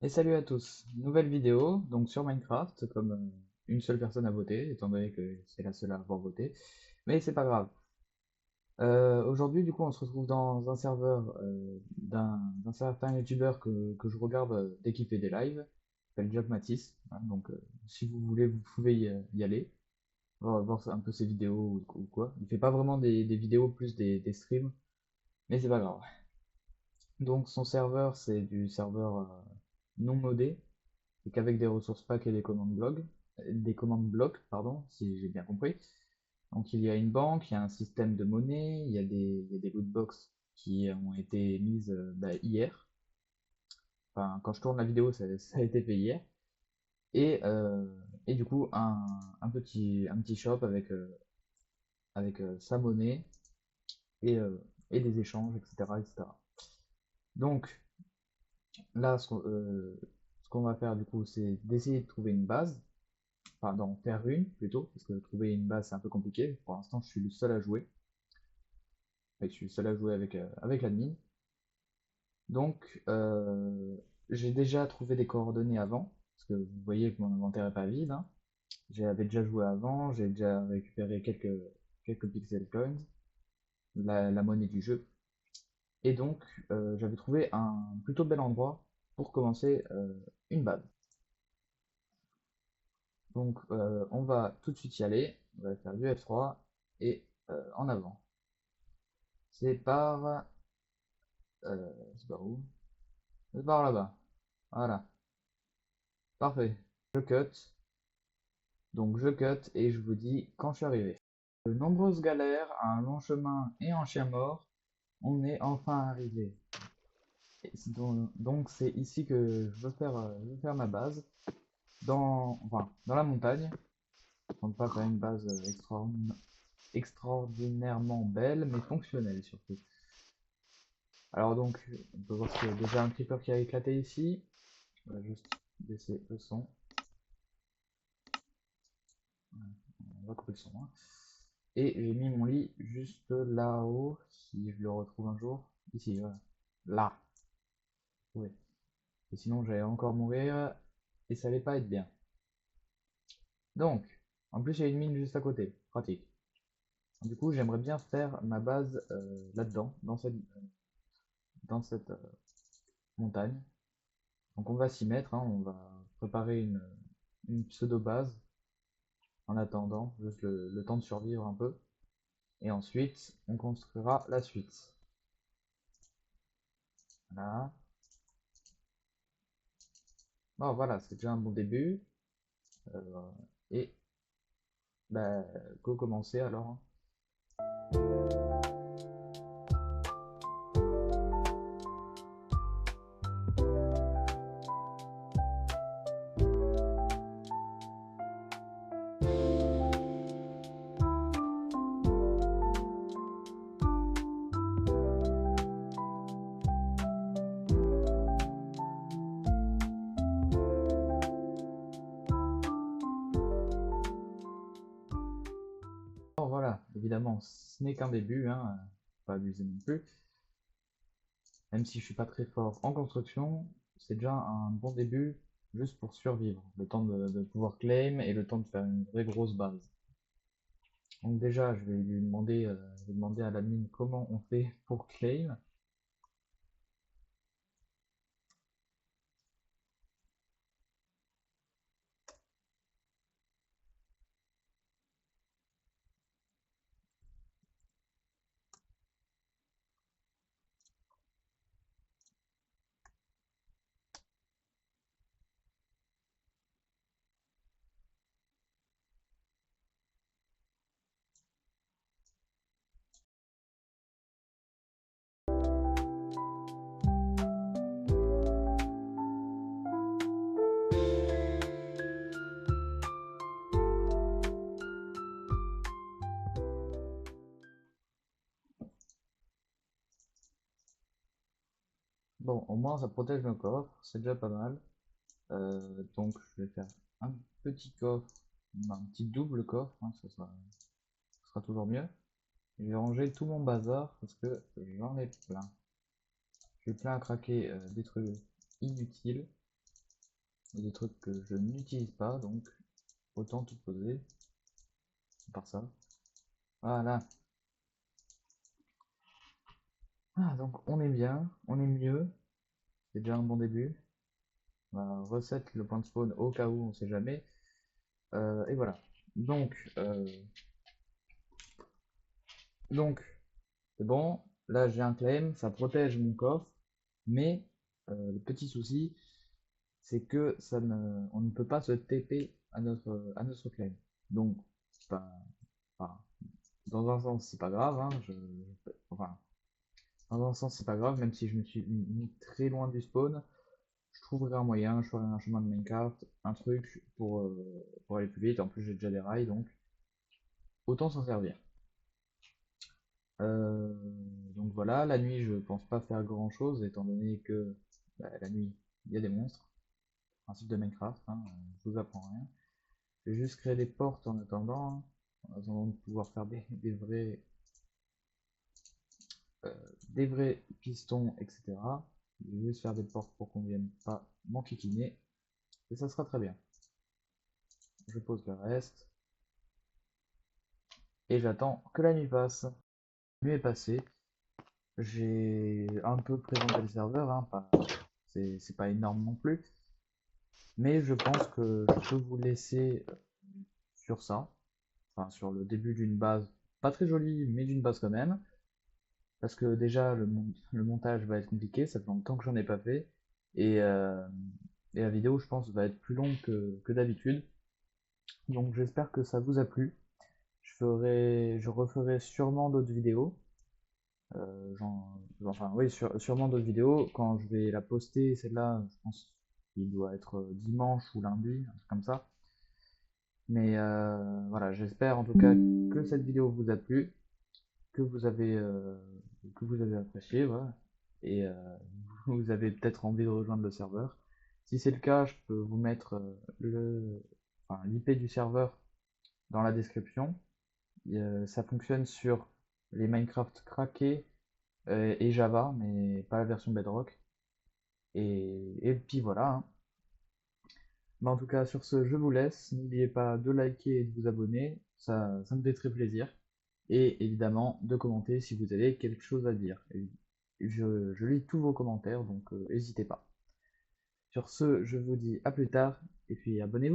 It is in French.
Et salut à tous, nouvelle vidéo donc sur Minecraft, comme une seule personne a voté, étant donné que c'est la seule à avoir voté, mais c'est pas grave. Aujourd'hui du coup on se retrouve dans un serveur d'un certain youtubeur que je regarde dès qu'il fait des lives, il s'appelle Job Matisse, hein, donc si vous voulez vous pouvez y aller, voir un peu ses vidéos ou quoi. Il fait pas vraiment des vidéos, plus des streams, mais c'est pas grave. Donc son serveur c'est du serveur non modé, et qu'avec des ressources pack et des commandes blocs, pardon, si j'ai bien compris. Donc il y a une banque, il y a un système de monnaie, il y a des lootbox qui ont été mises hier. Enfin, quand je tourne la vidéo, ça a été fait hier. Et, euh, et du coup, un petit shop avec sa monnaie et, euh, et des échanges, etc., etc. Donc là, ce qu'on va faire du coup, c'est d'essayer de trouver une base, enfin d'en faire une plutôt, parce que trouver une base c'est un peu compliqué. Pour l'instant, je suis le seul à jouer. Enfin, je suis le seul à jouer avec l'admin. Donc, j'ai déjà trouvé des coordonnées avant, parce que vous voyez que mon inventaire est pas vide, hein. J'avais déjà joué avant, j'ai déjà récupéré quelques pixel coins, la monnaie du jeu. Et donc, j'avais trouvé un plutôt bel endroit pour commencer une base. Donc, on va tout de suite y aller. On va faire du F3 et en avant. C'est par c'est par où? C'est par là-bas. Voilà. Parfait. Je cut. Donc je cut et je vous dis quand je suis arrivé. De nombreuses galères, un long chemin et un chien mort, on est enfin arrivé. Donc c'est ici que je veux faire ma base. Dans la montagne. Je compte pas faire une base extraordinairement belle, mais fonctionnelle surtout. Alors donc, on peut voir qu'il y a déjà un creeper qui a éclaté ici. On va juste baisser le son. On va couper le son, hein. Et j'ai mis mon lit juste là-haut, si je le retrouve un jour. Ici, voilà. Là. Oui. Et sinon, j'allais encore mourir, et ça allait pas être bien. Donc, en plus, il y a une mine juste à côté. Pratique. Du coup, j'aimerais bien faire ma base là-dedans, dans cette montagne. Donc, on va s'y mettre, hein, on va préparer une pseudo-base en attendant, juste le temps de survivre un peu. Et ensuite, on construira la suite. Voilà. Bon, voilà, c'est déjà un bon début. Euh, et bah, go commencer alors, hein. Bon, voilà, évidemment, ce n'est qu'un début, hein, faut pas abuser non plus. Même si je suis pas très fort en construction, c'est déjà un bon début juste pour survivre. Le temps de pouvoir claim et le temps de faire une vraie grosse base. Donc déjà, je vais demander à l'admin comment on fait pour claim. Bon, au moins ça protège nos coffres, c'est déjà pas mal. Donc je vais faire un petit coffre, un petit double coffre, hein, ça sera toujours mieux. Je vais ranger tout mon bazar parce que j'en ai plein. J'ai plein à craquer des trucs inutiles. et des trucs que je n'utilise pas, donc autant tout poser, par ça. Voilà. Ah, donc on est bien, on est mieux, c'est déjà un bon début. On va reset le point de spawn au cas où, on sait jamais. Et voilà. Donc, donc c'est bon. Là, j'ai un claim, ça protège mon coffre, mais le petit souci, c'est que on ne peut pas se TP à notre claim. Donc, enfin, enfin, dans un sens, c'est pas grave, hein, enfin, dans un sens, c'est pas grave, même si je me suis mis très loin du spawn, je trouverai un moyen, je ferai un chemin de Minecraft, un truc pour aller plus vite. En plus, j'ai déjà des rails, donc autant s'en servir. Euh, donc voilà, la nuit, je pense pas faire grand chose, étant donné que bah, la nuit, il y a des monstres. Principe de Minecraft, hein, je vous apprends rien. Je vais juste créer des portes en attendant, hein, en attendant de pouvoir faire euh, des vrais pistons, etc. Je vais juste faire des portes pour qu'on vienne pas m'enquiquiner, et ça sera très bien. Je pose le reste, et j'attends que la nuit passe. La nuit est passée, j'ai un peu présenté le serveur, hein, c'est pas énorme non plus, mais je pense que je peux vous laisser sur ça, enfin sur le début d'une base, pas très jolie, mais d'une base quand même, parce que déjà le montage va être compliqué, ça fait longtemps que j'en ai pas fait, et, euh, et la vidéo je pense va être plus longue que d'habitude, donc j'espère que ça vous a plu. Je referai sûrement d'autres vidéos, enfin oui, sûrement d'autres vidéos. Quand je vais la poster, celle-là, je pense qu'il doit être dimanche ou lundi, un truc comme ça. Mais voilà, j'espère en tout cas que cette vidéo vous a plu, que vous avez, euh, que vous avez apprécié, voilà. Et vous avez peut-être envie de rejoindre le serveur. Si c'est le cas, je peux vous mettre enfin, l'IP du serveur dans la description. Ça fonctionne sur les Minecraft craqués et Java, mais pas la version Bedrock. Et puis voilà, hein. Mais en tout cas, sur ce, je vous laisse. N'oubliez pas de liker et de vous abonner, ça me fait très plaisir. Et évidemment, de commenter si vous avez quelque chose à dire. Et je lis tous vos commentaires, donc n'hésitez pas. Sur ce, je vous dis à plus tard, et puis abonnez-vous.